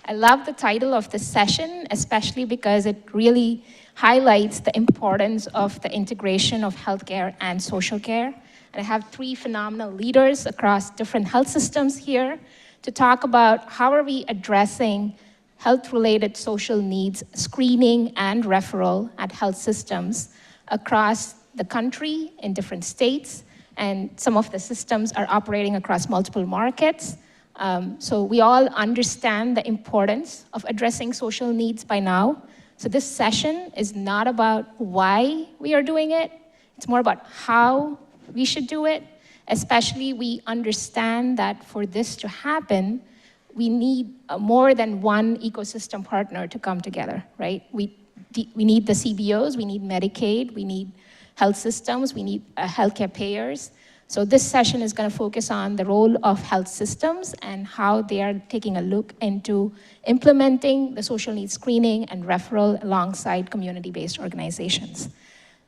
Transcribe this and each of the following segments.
I love the title of this session, especially because it really highlights the importance of the integration of healthcare and social care. And I have three phenomenal leaders across different health systems here to talk about how are we addressing health-related social needs, screening and referral at health systems across the country in different states, and some of the systems are operating across multiple markets. So we all understand the importance of addressing social needs by now. So this session is not about why we are doing it, it's more about how we should do it. Especially, we understand that for this to happen, we need more than one ecosystem partner to come together, right? We need the CBOs, we need Medicaid, we need health systems, we need healthcare payers. So this session is going to focus on the role of health systems and how they are taking a look into implementing the social needs screening and referral alongside community-based organizations.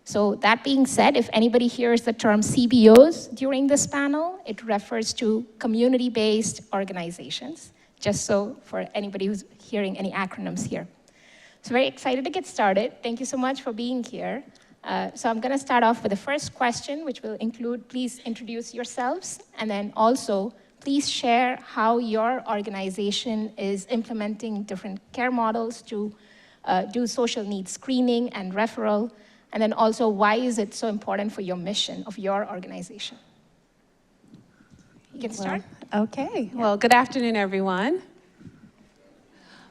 So that being said, if anybody hears the term CBOs during this panel, it refers to community-based organizations, just so for anybody who's hearing any acronyms here. So very excited to get started. Thank you so much for being here. So I'm going to start off with the first question, which will include, please introduce yourselves, and then also please share how your organization is implementing different care models to do social needs screening and referral, and then also why is it so important for your mission of your organization. You can start. Okay, well, good afternoon, everyone.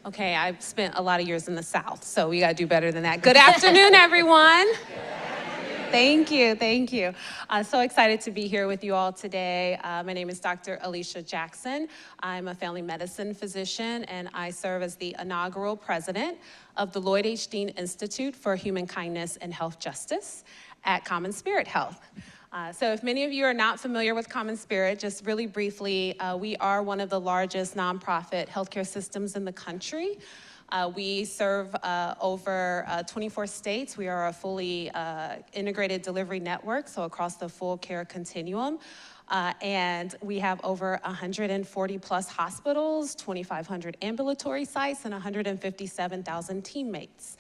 Okay, I've spent a lot of years in the South, so we gotta do better than that. Good afternoon, everyone. Thank you, thank you. So excited to be here with you all today. My name is Dr. Alicia Jackson. I'm a family medicine physician, and I serve as the inaugural president of the Lloyd H. Dean Institute for Humankindness and Health Justice at CommonSpirit Health. So if many of you are not familiar with CommonSpirit, just really briefly, we are one of the largest nonprofit healthcare systems in the country. We serve over 24 states. We are a fully integrated delivery network, so across the full care continuum. And we have over 140 plus hospitals, 2,500 ambulatory sites, and 157,000 teammates.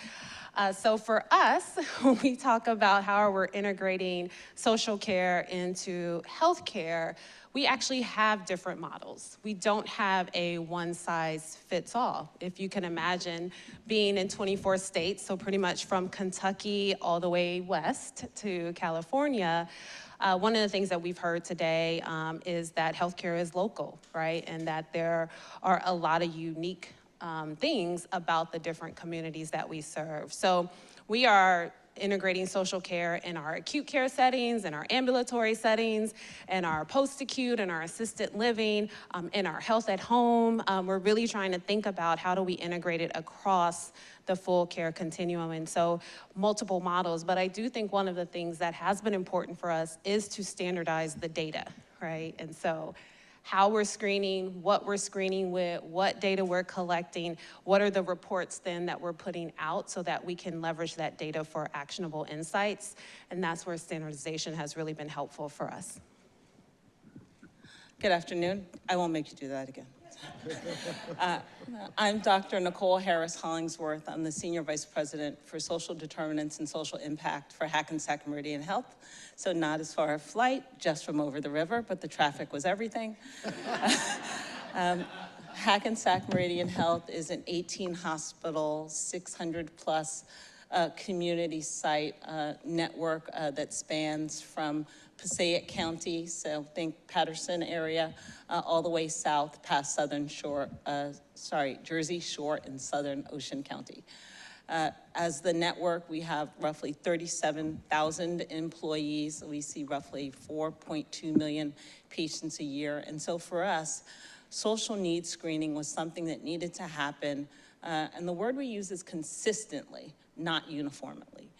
So for us, when we talk about how we're integrating social care into healthcare, we actually have different models. We don't have a one-size-fits-all. If you can imagine being in 24 states, so pretty much from Kentucky all the way west to California, one of the things that we've heard today is that healthcare is local, right? And that there are a lot of unique things about the different communities that we serve. So we are integrating social care in our acute care settings, in our ambulatory settings, in our post-acute, in our assisted living, in our health at home. We're really trying to think about how do we integrate it across the full care continuum, and so multiple models. But I do think one of the things that has been important for us is to standardize the data, right? And so how we're screening, what we're screening with, what data we're collecting, what are the reports then that we're putting out so that we can leverage that data for actionable insights. And that's where standardization has really been helpful for us. Good afternoon. I won't make you do that again. I'm Dr. Nicole Harris-Hollingsworth. I'm the Senior Vice President for Social Determinants and Social Impact for Hackensack Meridian Health. So not as far a flight, just from over the river, but the traffic was everything. Hackensack Meridian Health is an 18-hospital, 600-plus community site network that spans from Passaic County, so think Patterson area, all the way south past Jersey Shore in Southern Ocean County. As the network, we have roughly 37,000 employees. We see roughly 4.2 million patients a year. And so for us, social needs screening was something that needed to happen. And the word we use is consistently, not uniformly.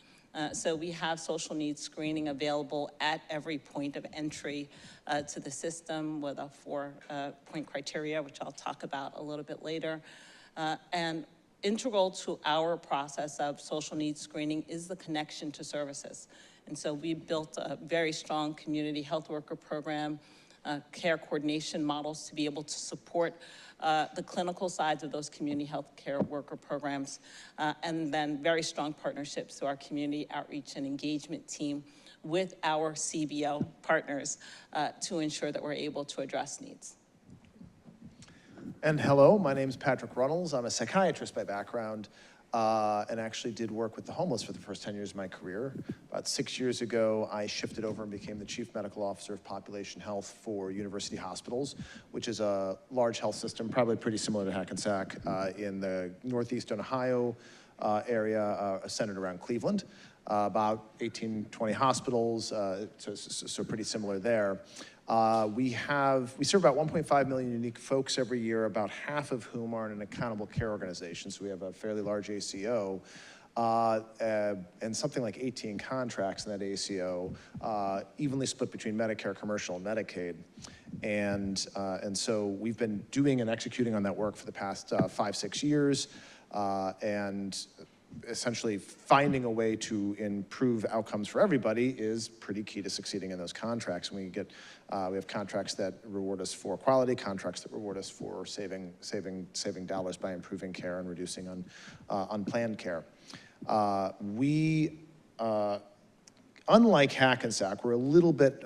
So we have social needs screening available at every point of entry to the system with a 4-point criteria, which I'll talk about a little bit later. And integral to our process of social needs screening is the connection to services. And so we built a very strong community health worker program care coordination models to be able to support the clinical sides of those community health care worker programs, and then very strong partnerships through our community outreach and engagement team with our CBO partners to ensure that we're able to address needs. And hello, my name is Patrick Runnels. I'm a psychiatrist by background, and actually did work with the homeless for the first 10 years of my career. About 6 years ago, I shifted over and became the Chief Medical Officer of Population Health for University Hospitals, which is a large health system, probably pretty similar to Hackensack, in the northeastern Ohio area, centered around Cleveland. About 18, 20 hospitals, so pretty similar there. We serve about 1.5 million unique folks every year, about half of whom are in an accountable care organization. So we have a fairly large ACO, and something like 18 contracts in that ACO, evenly split between Medicare, commercial, and Medicaid. And so we've been doing and executing on that work for the past 5, 6 years, and essentially finding a way to improve outcomes for everybody is pretty key to succeeding in those contracts. And we have contracts that reward us for quality, contracts that reward us for saving dollars by improving care and reducing unplanned care. Unlike Hackensack, we're a little bit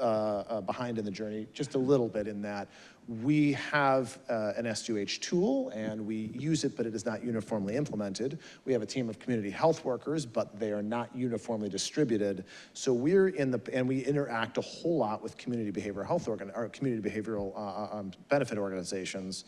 behind in the journey, just a little bit in that we have an S2H tool and we use it, but it is not uniformly implemented. We have a team of community health workers, but they are not uniformly distributed. So and we interact a whole lot with community behavioral health or community behavioral benefit organizations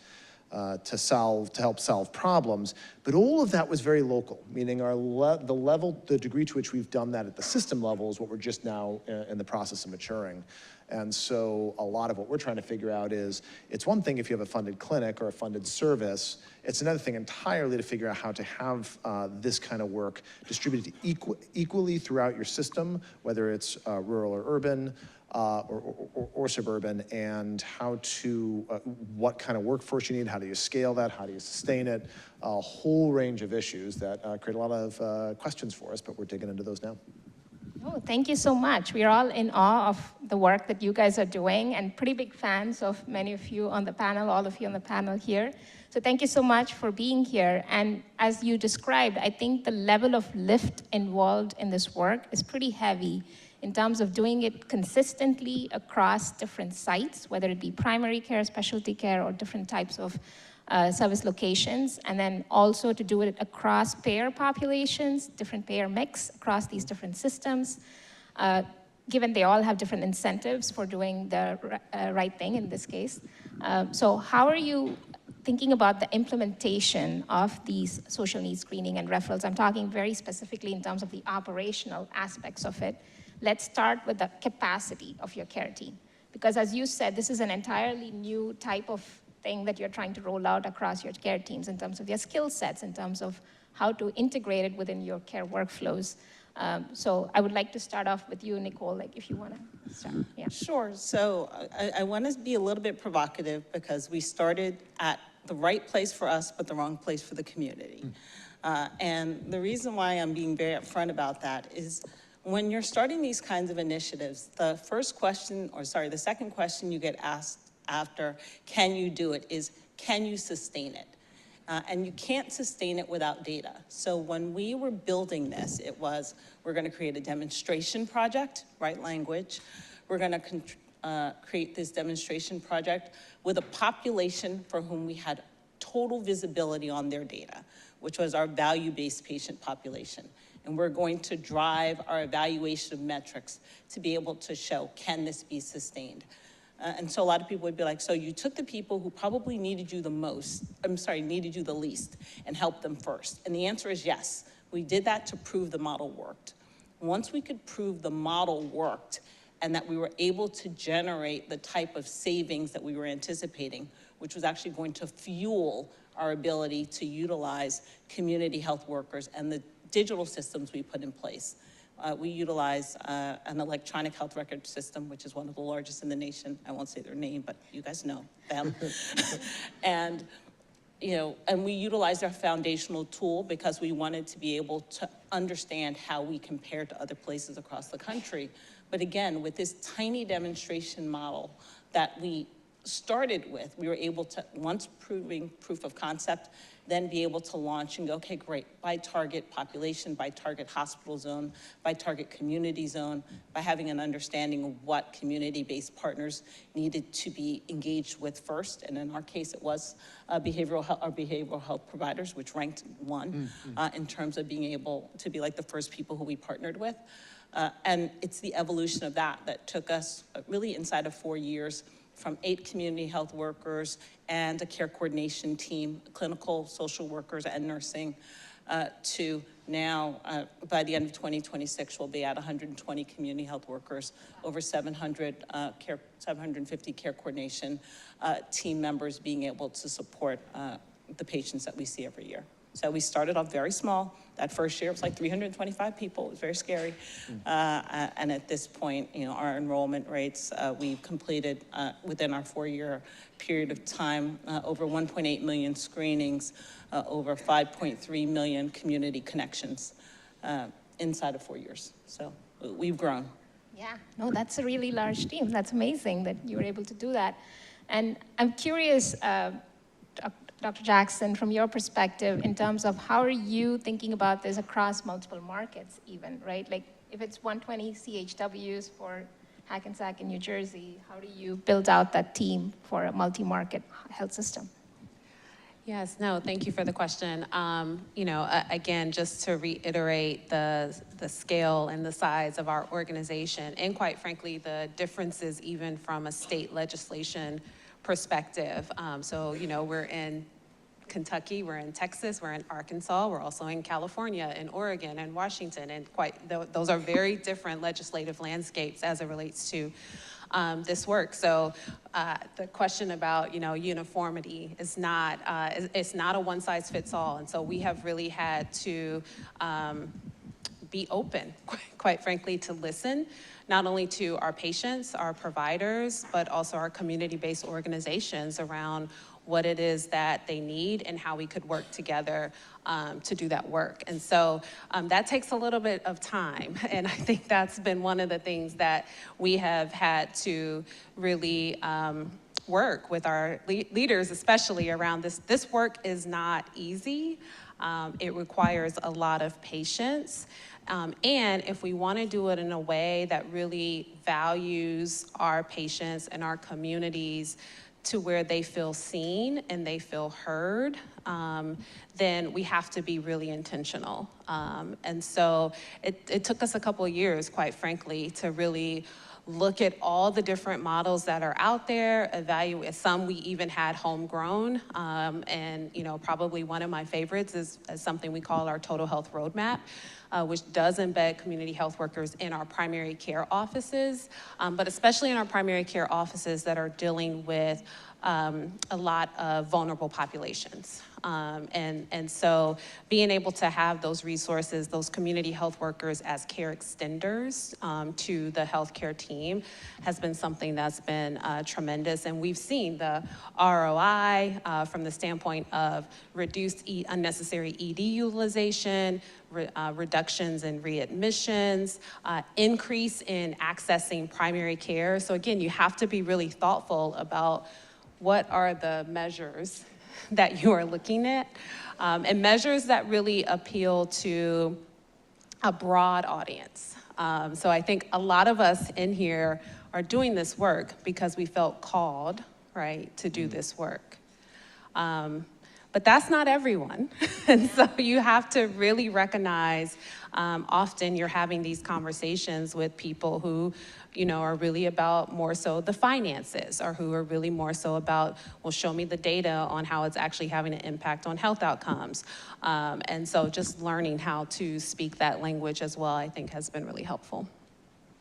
to help solve problems. But all of that was very local, meaning the degree to which we've done that at the system level is what we're just now in the process of maturing. And so a lot of what we're trying to figure out is, it's one thing if you have a funded clinic or a funded service, it's another thing entirely to figure out how to have this kind of work distributed equally throughout your system, whether it's rural or urban, or suburban, and what kind of workforce you need, how do you scale that, how do you sustain it, a whole range of issues that create a lot of questions for us, but we're digging into those now. Oh, thank you so much. We are all in awe of the work that you guys are doing and pretty big fans of many of you on the panel, all of you on the panel here. So thank you so much for being here. And as you described, I think the level of lift involved in this work is pretty heavy in terms of doing it consistently across different sites, whether it be primary care, specialty care, or different types of service locations, and then also to do it across payer populations, different payer mix across these different systems, given they all have different incentives for doing the right thing in this case. So how are you thinking about the implementation of these social needs screening and referrals? I'm talking very specifically in terms of the operational aspects of it. Let's start with the capacity of your care team. Because as you said, this is an entirely new type of thing that you're trying to roll out across your care teams in terms of their skill sets, in terms of how to integrate it within your care workflows. So I would like to start off with you, Nicole, like if you want to start. Yeah. Sure. So I want to be a little bit provocative because we started at the right place for us, but the wrong place for the community. And the reason why I'm being very upfront about that is when you're starting these kinds of initiatives, the second question you get asked after, can you do it, is can you sustain it? And you can't sustain it without data. So when we were building this, it was, we're gonna create a demonstration project, right language. We're gonna create this demonstration project with a population for whom we had total visibility on their data, which was our value-based patient population. And we're going to drive our evaluation of metrics to be able to show, can this be sustained? And so a lot of people would be like, so you took the people who probably needed you the least and helped them first. And the answer is yes. We did that to prove the model worked. Once we could prove the model worked and that we were able to generate the type of savings that we were anticipating, which was actually going to fuel our ability to utilize community health workers and the digital systems we put in place. We utilize an electronic health record system, which is one of the largest in the nation. I won't say their name, but you guys know them. And we utilize our foundational tool because we wanted to be able to understand how we compare to other places across the country. But again, with this tiny demonstration model that we started with, we were able to, once proving proof of concept, then be able to launch and go, okay, great, by target population, by target hospital zone, by target community zone, by having an understanding of what community-based partners needed to be engaged with first. And in our case, it was behavioral health providers, which ranked one in terms of being able to be like the first people who we partnered with. And it's the evolution of that took us really inside of 4 years, from 8 community health workers and a care coordination team, clinical social workers and nursing, to now, by the end of 2026, we'll be at 120 community health workers, over 750 care coordination team members being able to support the patients that we see every year. So we started off very small. That first year, it was like 325 people. It was very scary. And at this point, our enrollment rates, we've completed within our 4-year period of time, over 1.8 million screenings, over 5.3 million community connections inside of 4 years. So we've grown. Yeah, no, that's a really large team. That's amazing that you were able to do that. And I'm curious, Dr. Jackson, from your perspective, in terms of how are you thinking about this across multiple markets even, right? Like if it's 120 CHWs for Hackensack in New Jersey, how do you build out that team for a multi-market health system? Yes, no, thank you for the question. Again, just to reiterate the scale and the size of our organization, and quite frankly, the differences even from a state legislation perspective. We're in Kentucky, we're in Texas, we're in Arkansas, we're also in California and Oregon and Washington, and those are very different legislative landscapes as it relates to this work. So the question about uniformity is not it's not a one size fits all, and so we have really had to be open, quite frankly, to listen, not only to our patients, our providers, but also our community-based organizations around what it is that they need and how we could work together to do that work. And so that takes a little bit of time. And I think that's been one of the things that we have had to really work with our leaders, especially around this. This work is not easy. It requires a lot of patience. And if we want to do it in a way that really values our patients and our communities to where they feel seen and they feel heard, then we have to be really intentional. And so it took us a couple of years, quite frankly, to really look at all the different models that are out there, evaluate. Some we even had homegrown, and probably one of my favorites is something we call our Total Health Roadmap, which does embed community health workers in our primary care offices, but especially in our primary care offices that are dealing with a lot of vulnerable populations. And so being able to have those resources, those community health workers as care extenders to the healthcare team has been something that's been tremendous. And we've seen the ROI from the standpoint of reduced unnecessary ED utilization, reductions in readmissions, increase in accessing primary care. So again, you have to be really thoughtful about what are the measures that you are looking at, and measures that really appeal to a broad audience. So I think a lot of us in here are doing this work because we felt called, right, to do this work. But that's not everyone. And so you have to really recognize, often you're having these conversations with people who, are really about more so the finances, or who are really more so about, well, show me the data on how it's actually having an impact on health outcomes. And so just learning how to speak that language as well, I think has been really helpful.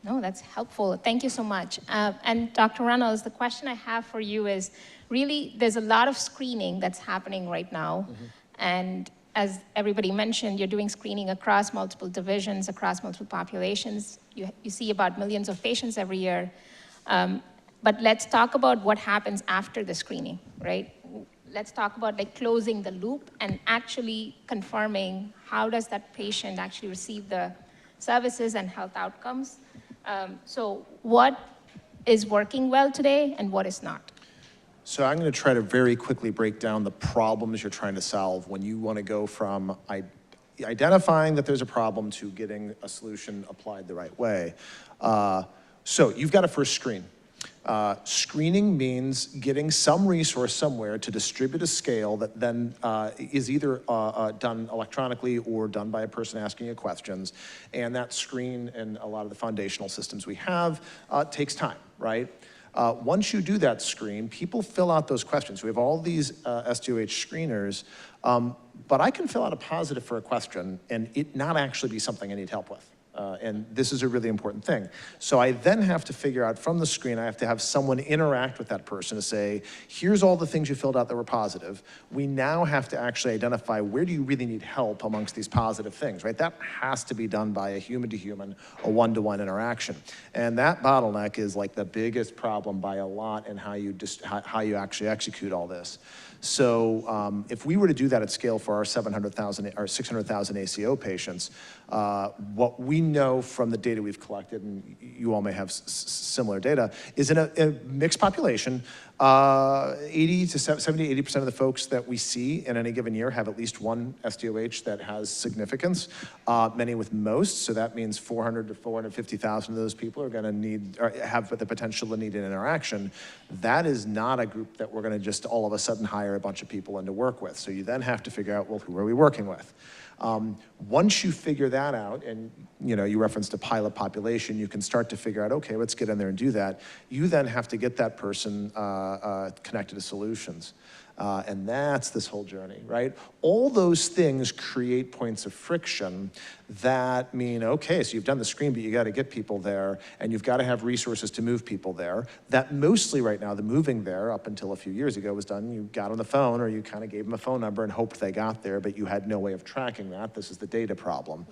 No, that's helpful. Thank you so much. And Dr. Runnels, the question I have for you is, really, there's a lot of screening that's happening right now. Mm-hmm. And as everybody mentioned, you're doing screening across multiple divisions, across multiple populations. You see about millions of patients every year. But let's talk about what happens after the screening, right? Let's talk about closing the loop and actually confirming how does that patient actually receive the services and health outcomes. So what is working well today and what is not? So I'm going to try to very quickly break down the problems you're trying to solve when you want to go from identifying that there's a problem to getting a solution applied the right way. So you've got to first screen. Screening means getting some resource somewhere to distribute a scale that then is either done electronically or done by a person asking you questions. And that screen and a lot of the foundational systems we have takes time, right? Once you do that screen, people fill out those questions. We have all these SDOH screeners, but I can fill out a positive for a question and it not actually be something I need help with. And this is a really important thing. So I then have to figure out from the screen, I have to have someone interact with that person to say, here's all the things you filled out that were positive. We now have to actually identify where do you really need help amongst these positive things, right? That has to be done by a human to human, a one-to-one interaction. And that bottleneck is like the biggest problem by a lot in how you actually execute all this. So if we were to do that at scale for our 700,000 or 600,000 ACO patients, what we know from the data we've collected, and you all may have similar data, is in a mixed population, 70 to 80% of the folks that we see in any given year have at least one SDOH that has significance, many with most, so that means 400 to 450,000 of those people are gonna need, or have the potential to need an interaction. That is not a group that we're gonna just all of a sudden hire a bunch of people in to work with. So you then have to figure out, well, who are we working with? Once you figure that out, and you referenced a pilot population, you can start to figure out, okay, let's get in there and do that. You then have to get that person connected to solutions. And that's this whole journey, right? All those things create points of friction that mean, okay, so you've done the screen, but you got to get people there, and you've got to have resources to move people there. That mostly right now, the moving there, up until a few years ago, was done, you got on the phone, or you kind of gave them a phone number and hoped they got there, but you had no way of tracking that. This is the data problem.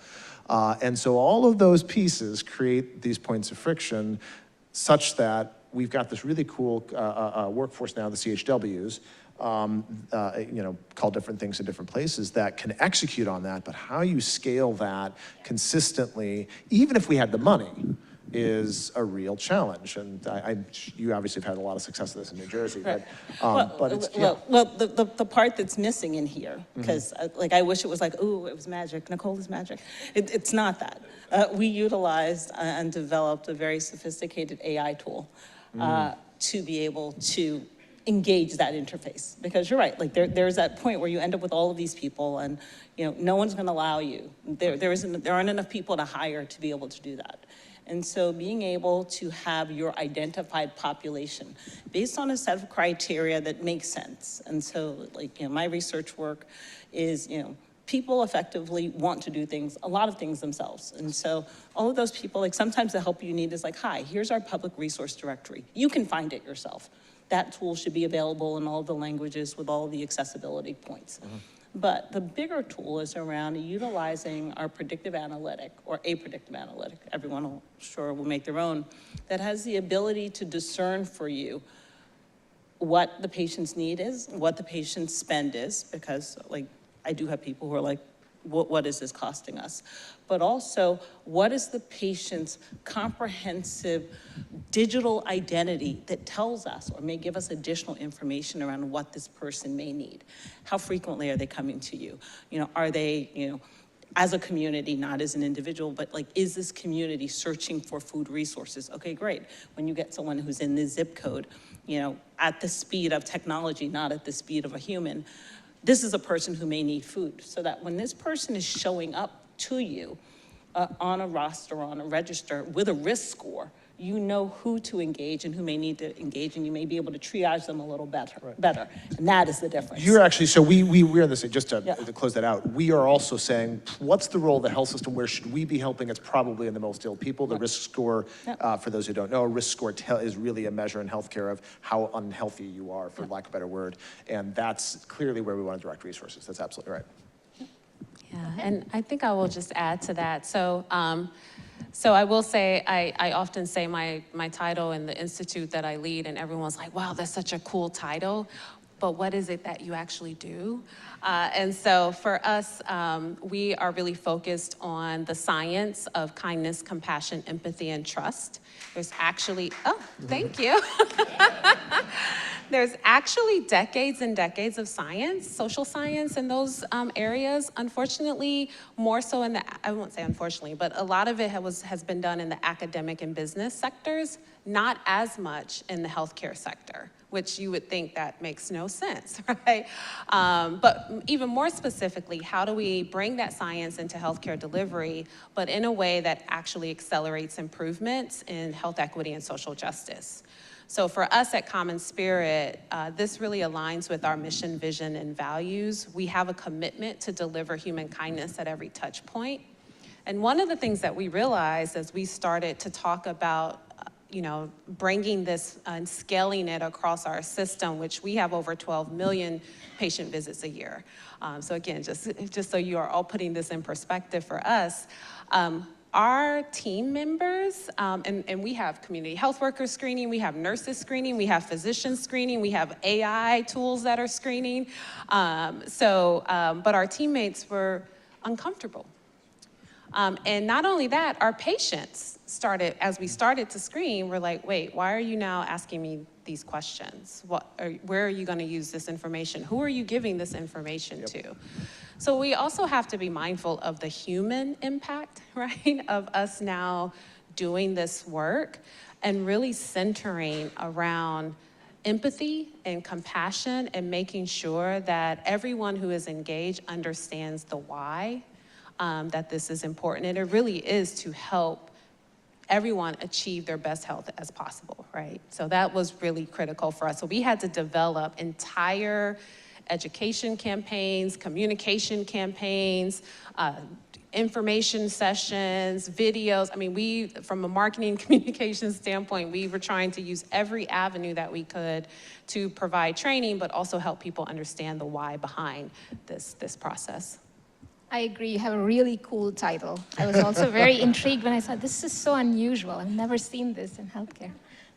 And so all of those pieces create these points of friction such that we've got this really cool workforce now, the CHWs, call different things in different places that can execute on that, but how you scale that consistently, even if we had the money, is a real challenge. And you obviously have had a lot of success with this in New Jersey, right. but it's, the part that's missing in here, because I wish it was like, ooh, it was magic, Nicole is magic. It's not that. We utilized and developed a very sophisticated AI tool to be able to engage that interface, because you're right, like there's that point where you end up with all of these people and no one's going to allow you. There aren't enough people to hire to be able to do that. And so being able to have your identified population based on a set of criteria that makes sense. And so my research work is, people effectively want to do things, a lot of things themselves. And so all of those people, sometimes the help you need is hi, here's our public resource directory. You can find it yourself. That tool should be available in all the languages with all the accessibility points. But the bigger tool is around utilizing our predictive analytic, or a predictive analytic, everyone will make their own, that has the ability to discern for you what the patient's need is, what the patient's spend is, because I do have people who are what is this costing us? But also, what is the patient's comprehensive digital identity that tells us or may give us additional information around what this person may need? How frequently are they coming to you? Are they, as a community, not as an individual, but is this community searching for food resources? Okay, great. When you get someone who's in the zip code, at the speed of technology, not at the speed of a human, this is a person who may need food, so that when this person is showing up to you on a roster, on a register with a risk score, you know who to engage and who may need to engage, and you may be able to triage them a little better. And that is the difference. You're actually, so we're in this, just to close that out, we are also saying, what's the role of the health system? Where should we be helping? It's probably in the most ill people. The risk score, for those who don't know, a risk score is really a measure in healthcare of how unhealthy you are, for lack of a better word. And that's clearly where we want to direct resources. That's absolutely right. Yeah, and I think I will just add to that. So I will say, I often say my title in the institute that I lead, and everyone's like, wow, that's such a cool title. but what is it that you actually do? And so for us, we are really focused on the science of kindness, compassion, empathy, and trust. There's actually, oh, thank you. There's actually decades and decades of science, social science in those areas. Unfortunately, more so in the, I won't say unfortunately, but a lot of it has been done in the academic and business sectors, not as much in the healthcare sector, which you would think that makes no sense, right? But even more specifically, how do we bring that science into healthcare delivery, but in a way that actually accelerates improvements in health equity and social justice? So for us at CommonSpirit, this really aligns with our mission, vision, and values. We have a commitment to deliver human kindness at every touch point. And one of the things that we realized as we started to talk about bringing this and scaling it across our system, which we have over 12 million patient visits a year. So again, just so you are all putting this in perspective for us, our team members, and we have community health workers screening, we have nurses screening, we have physicians screening, we have AI tools that are screening. But our teammates were uncomfortable. And not only that, our patients as we started to screen, we're like, wait, why are you now asking me these questions? Where are you gonna use this information? Who are you giving this information to? So we also have to be mindful of the human impact, right, of us now doing this work and really centering around empathy and compassion and making sure that everyone who is engaged understands the why, that this is important. And it really is to help everyone achieve their best health as possible, right? So that was really critical for us. So we had to develop entire education campaigns, communication campaigns, information sessions, videos. I mean, from a marketing communications standpoint, we were trying to use every avenue that we could to provide training, but also help people understand the why behind this process. I agree, you have a really cool title. I was also very intrigued when I saw this is so unusual. I've never seen this in healthcare.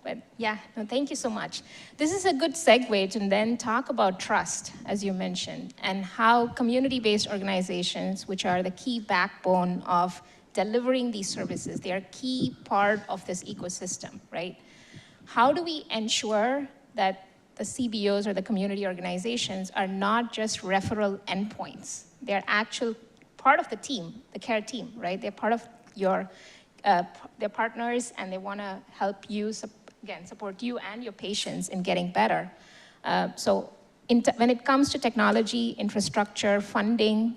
But yeah, no, thank you so much. This is a good segue to then talk about trust, as you mentioned, and how community-based organizations, which are the key backbone of delivering these services, they are a key part of this ecosystem, right? How do we ensure that the CBOs or the community organizations are not just referral endpoints? They're actual part of the team, the care team, right? They're part of their partners, and they want to help you, support you and your patients in getting better. When it comes to technology, infrastructure, funding,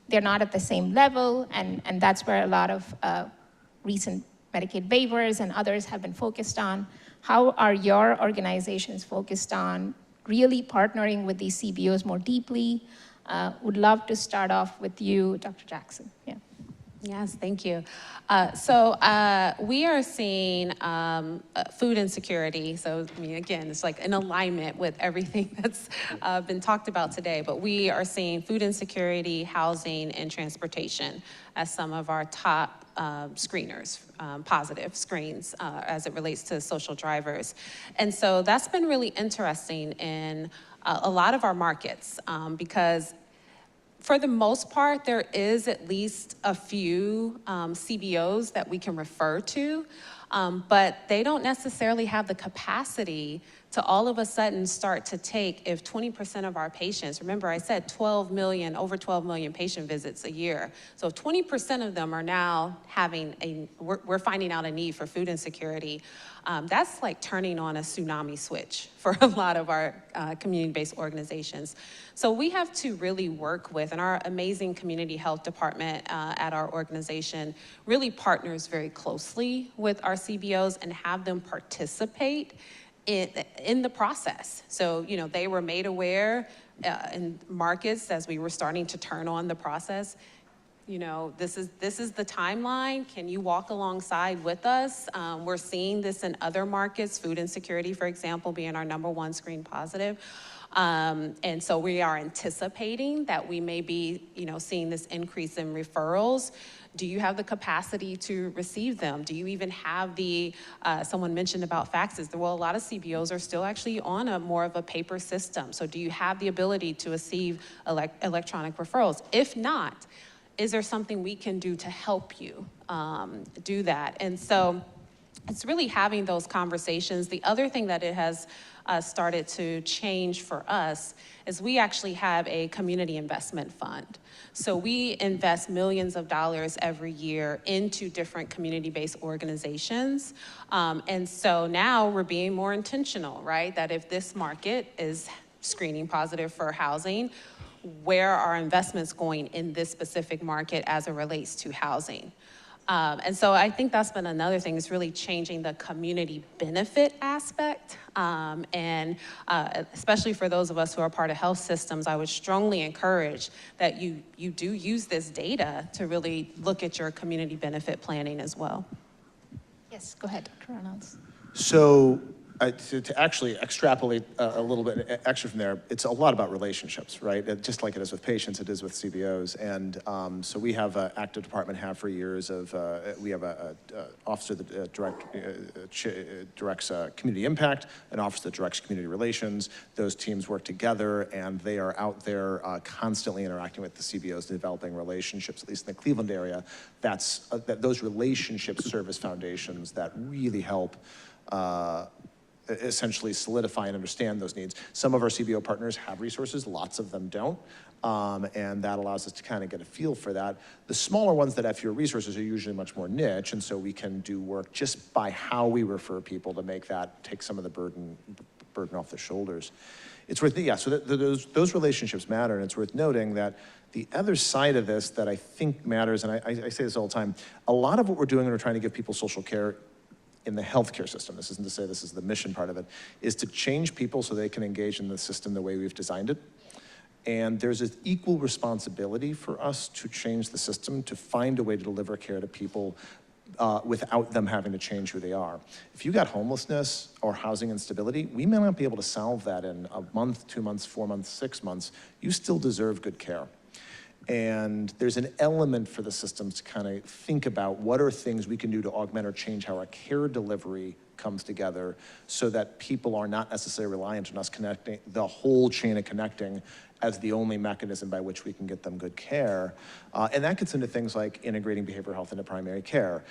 they're not at the same level, and that's where a lot of recent Medicaid waivers and others have been focused on. How are your organizations focused on really partnering with these CBOs more deeply? Would love to start off with you, Dr. Jackson. Yeah. Yes, thank you. We are seeing food insecurity. So, I mean, again, it's like in alignment with everything that's been talked about today. But we are seeing food insecurity, housing, and transportation as some of our top screeners, positive screens as it relates to social drivers. And so that's been really interesting in a lot of our markets because for the most part, there is at least a few CBOs that we can refer to, but they don't necessarily have the capacity to all of a sudden start to take, if 20% of our patients, remember I said over 12 million patient visits a year. So if 20% of them are now we're finding out a need for food insecurity, that's like turning on a tsunami switch for a lot of our community-based organizations. So we have to really work with, and our amazing community health department at our organization really partners very closely with our CBOs and have them participate in the process. So, they were made aware in markets as we were starting to turn on the process. This is the timeline. Can you walk alongside with us? We're seeing this in other markets, food insecurity, for example, being our #1 screen positive. And so we are anticipating that we may be, seeing this increase in referrals. Do you have the capacity to receive them? Do you even have someone mentioned about faxes. Well, a lot of CBOs are still actually on more of a paper system. So do you have the ability to receive electronic referrals? If not, is there something we can do to help you do that? And so it's really having those conversations. The other thing that it has started to change for us is we actually have a community investment fund. So we invest millions of dollars every year into different community-based organizations. And so now we're being more intentional, right? That if this market is screening positive for housing, where are investments going in this specific market as it relates to housing? And so I think that's been another thing, is really changing the community benefit aspect. And especially for those of us who are part of health systems, I would strongly encourage that you do use this data to really look at your community benefit planning as well. Yes, go ahead, Dr. Runnels. So to actually extrapolate a little bit extra from there, it's a lot about relationships, right? Just like it is with patients, it is with CBOs. And so we have an active department, have for years, we have an officer that directs community impact, an officer that directs community relations. Those teams work together, and they are out there constantly interacting with the CBOs, developing relationships, at least in the Cleveland area. Those relationships serve as foundations that really help essentially solidify and understand those needs. Some of our CBO partners have resources, lots of them don't, and that allows us to kind of get a feel for that. The smaller ones that have fewer resources are usually much more niche, and so we can do work just by how we refer people to take some of the burden off their shoulders. It's worth, so those relationships matter, and it's worth noting that the other side of this that I think matters, and I say this all the time, a lot of what we're doing when we're trying to give people social care in the healthcare system, this isn't to say this is the mission part of it, is to change people so they can engage in the system the way we've designed it. And there's an equal responsibility for us to change the system, to find a way to deliver care to people without them having to change who they are. If you got homelessness or housing instability, we may not be able to solve that in a month, 2 months, 4 months, 6 months. You still deserve good care. And there's an element for the systems to kind of think about what are things we can do to augment or change how our care delivery comes together so that people are not necessarily reliant on us connecting the whole chain of connecting as the only mechanism by which we can get them good care. And that gets into things like integrating behavioral health into primary care.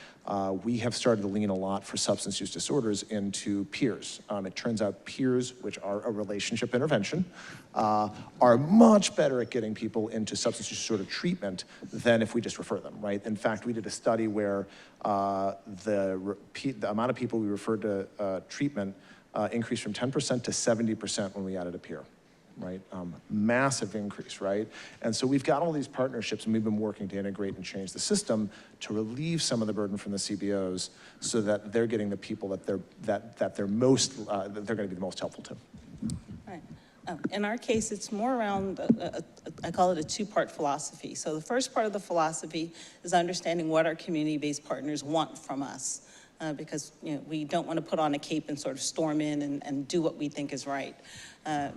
We have started to lean a lot for substance use disorders into peers. It turns out peers, which are a relationship intervention, are much better at getting people into substance use disorder treatment than if we just refer them, right? In fact, we did a study where the amount of people we referred to treatment increased from 10% to 70% when we added a peer. Right? Massive increase, right? And so we've got all these partnerships, and we've been working to integrate and change the system to relieve some of the burden from the CBOs so that they're getting the people that they're going to be the most helpful to. Right. In our case, it's more around, I call it a two-part philosophy. So the first part of the philosophy is understanding what our community-based partners want from us. Because we don't want to put on a cape and sort of storm in and do what we think is right.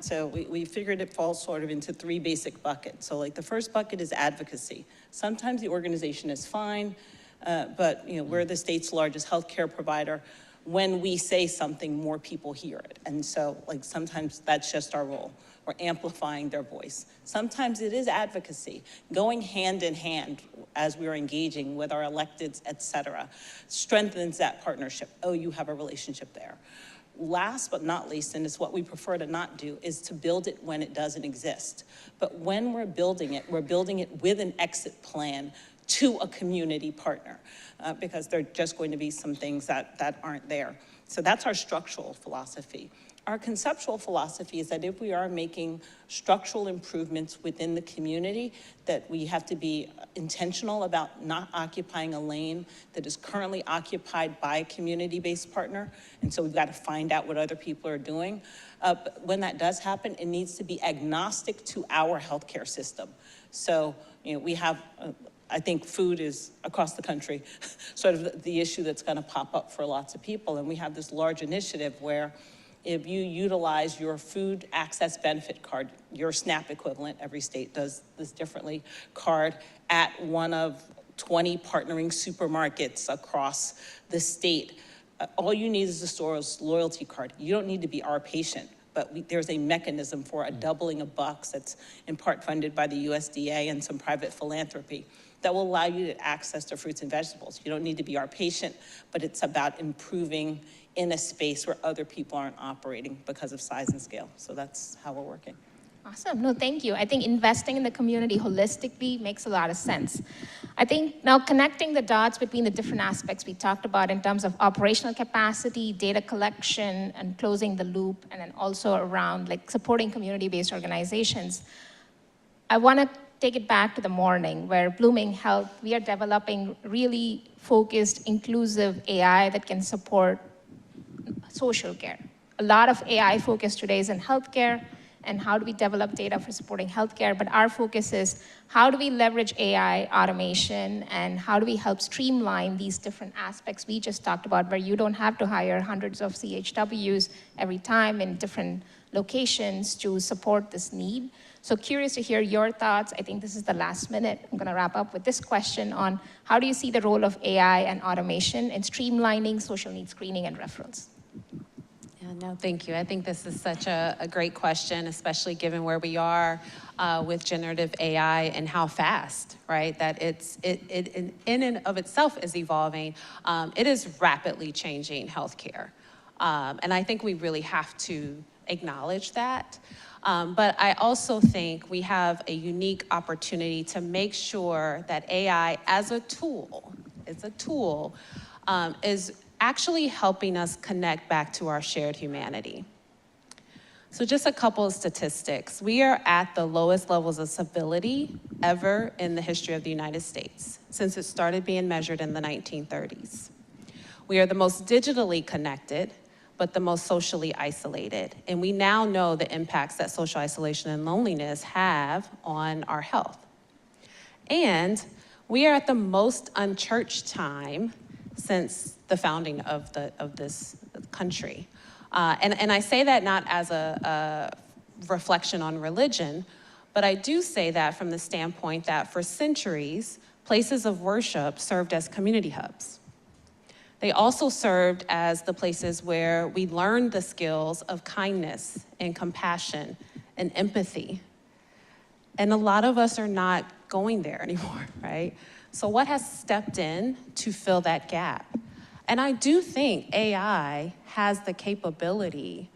So we figured it falls sort of into 3 basic buckets. So like the first bucket is advocacy. Sometimes the organization is fine, but we're the state's largest healthcare provider. When we say something, more people hear it. And so like sometimes that's just our role. We're amplifying their voice. Sometimes it is advocacy, going hand in hand as we're engaging with our electeds, et cetera, strengthens that partnership. Oh, you have a relationship there. Last but not least, and it's what we prefer to not do, is to build it when it doesn't exist. But when we're building it with an exit plan to a community partner, because there are just going to be some things that aren't there. So that's our structural philosophy. Our conceptual philosophy is that if we are making structural improvements within the community, that we have to be intentional about not occupying a lane that is currently occupied by a community-based partner. And so we've got to find out what other people are doing. But when that does happen, it needs to be agnostic to our healthcare system. So, we have, I think food is across the country, sort of the issue that's going to pop up for lots of people. And we have this large initiative where if you utilize your food access benefit card, your SNAP equivalent, every state does this differently, card at one of 20 partnering supermarkets across the state, all you need is the store's loyalty card. You don't need to be our patient, but there's a mechanism for a doubling of bucks that's in part funded by the USDA and some private philanthropy that will allow you to access to fruits and vegetables. You don't need to be our patient, but it's about improving in a space where other people aren't operating because of size and scale. So that's how we're working. Awesome. No, thank you. I think investing in the community holistically makes a lot of sense. I think now connecting the dots between the different aspects we talked about in terms of operational capacity, data collection, and closing the loop, and then also around like supporting community-based organizations. I want to take it back to the morning where Blooming Health, we are developing really focused, inclusive AI that can support social care. A lot of AI focus today is in healthcare, and how do we develop data for supporting healthcare, but our focus is how do we leverage AI automation and how do we help streamline these different aspects we just talked about where you don't have to hire hundreds of CHWs every time in different locations to support this need. So curious to hear your thoughts. I think this is the last minute. I'm gonna wrap up with this question on how do you see the role of AI and automation in streamlining social needs screening and referrals? Yeah, no, thank you. I think this is such a great question, especially given where we are with generative AI and how fast, right? That it in and of itself is evolving. It is rapidly changing healthcare. And I think we really have to acknowledge that. But I also think we have a unique opportunity to make sure that AI as a tool, is actually helping us connect back to our shared humanity. So just a couple of statistics. We are at the lowest levels of civility ever in the history of the United States, since it started being measured in the 1930s. We are the most digitally connected, but the most socially isolated. And we now know the impacts that social isolation and loneliness have on our health. And we are at the most unchurched time since the founding of this country. And I say that not as a reflection on religion, but I do say that from the standpoint that for centuries, places of worship served as community hubs. They also served as the places where we learned the skills of kindness and compassion and empathy. And a lot of us are not going there anymore, right? So what has stepped in to fill that gap? And I do think AI has the capability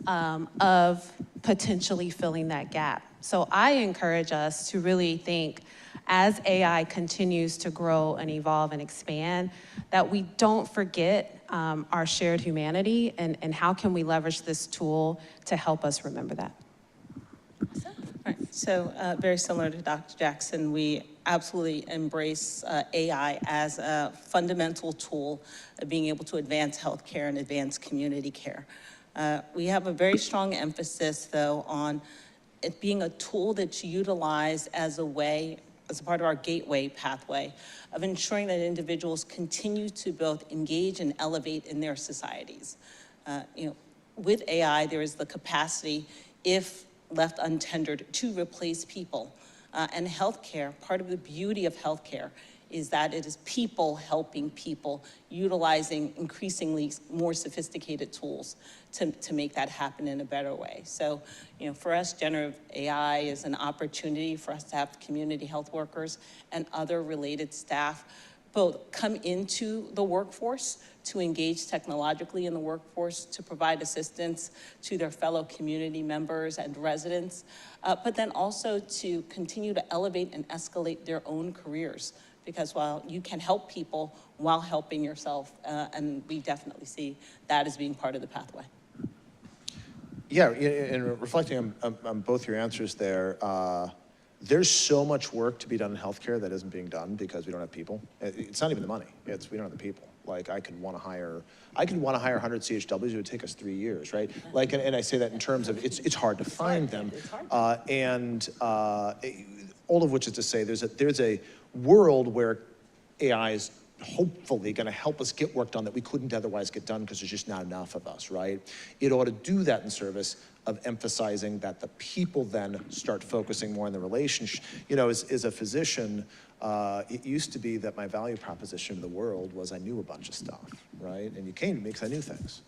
of potentially filling that gap. So I encourage us to really think, as AI continues to grow and evolve and expand, that we don't forget our shared humanity and how can we leverage this tool to help us remember that. Awesome. All right. So very similar to Dr. Jackson, we absolutely embrace AI as a fundamental tool of being able to advance healthcare and advance community care. We have a very strong emphasis, though, on it being a tool that's utilized as a way, as a part of our gateway pathway of ensuring that individuals continue to both engage and elevate in their societies. With AI, there is the capacity, if left untendered, to replace people. And healthcare, part of the beauty of healthcare is that it is people helping people, utilizing increasingly more sophisticated tools to make that happen in a better way. So, for us, generative AI is an opportunity for us to have community health workers and other related staff both come into the workforce to engage technologically in the workforce, to provide assistance to their fellow community members and residents, but then also to continue to elevate and escalate their own careers. Because while you can help people while helping yourself, and we definitely see that as being part of the pathway. Yeah, and reflecting on both your answers there, there's so much work to be done in healthcare that isn't being done because we don't have people. It's not even the money, it's we don't have the people. Like I could want to hire 100 CHWs, it would take us 3 years, right? Like, and I say that in terms of, it's hard to find them. All of which is to say, there's a world where AI is hopefully going to help us get work done that we couldn't otherwise get done because there's just not enough of us, right? It ought to do that in service of emphasizing that the people then start focusing more on the relationship. You know, as a physician, it used to be that my value proposition to the world was I knew a bunch of stuff, right? And you came to me because I knew things.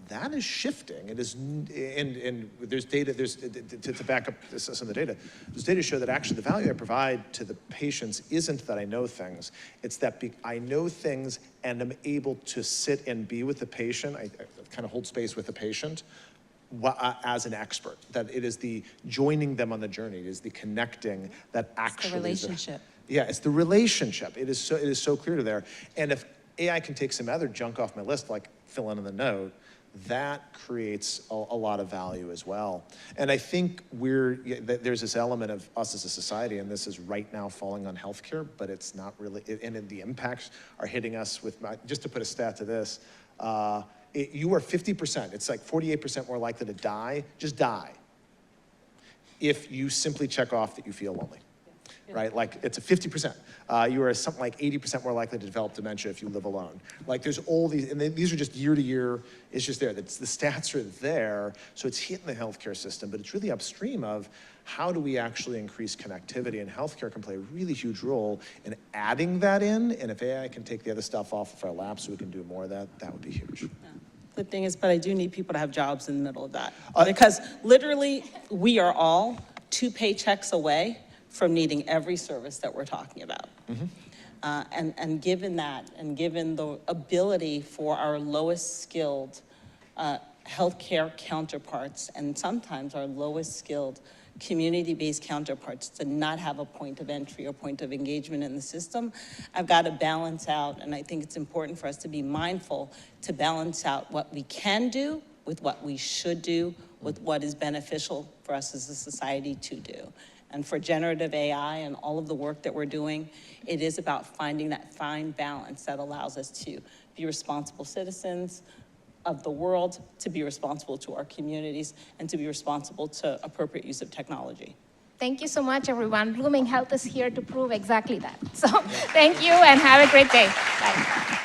That is shifting. It is, and there's data, to back up some of the data, there's data to show that actually the value I provide to the patients isn't that I know things, it's that I know things and I'm able to sit and be with the patient, I kind of hold space with the patient, as an expert, that it is the joining them on the journey, it is the connecting that actually the relationship. It's the relationship. It is so clear to there. And if AI can take some other junk off my list, like fill in the note, that creates a lot of value as well. And I think there's this element of us as a society, and this is right now falling on healthcare, but it's not really, and the impacts are hitting us with, just to put a stat to this, you are 50%, it's like 48% more likely to die, just die, if you simply check off that you feel lonely, right? Like it's a 50%. You are something like 80% more likely to develop dementia if you live alone. Like there's all these, and these are just year to year, it's just there. The stats are there, so it's hitting the healthcare system, but it's really upstream of how do we actually increase connectivity, and healthcare can play a really huge role in adding that in, and if AI can take the other stuff off of our laps so we can do more of that, that would be huge. Yeah. The thing is, but I do need people to have jobs in the middle of that. Because literally, we are all 2 paychecks away from needing every service that we're talking about. Mm-hmm. And given that, and given the ability for our lowest skilled healthcare counterparts, and sometimes our lowest skilled community-based counterparts to not have a point of entry or point of engagement in the system, I've got to balance out, and I think it's important for us to be mindful to balance out what we can do with what we should do, with what is beneficial for us as a society to do. And for generative AI and all of the work that we're doing, it is about finding that fine balance that allows us to be responsible citizens of the world, to be responsible to our communities, and to be responsible to appropriate use of technology. Thank you so much, everyone. Blooming Health is here to prove exactly that. So thank you and have a great day. Bye.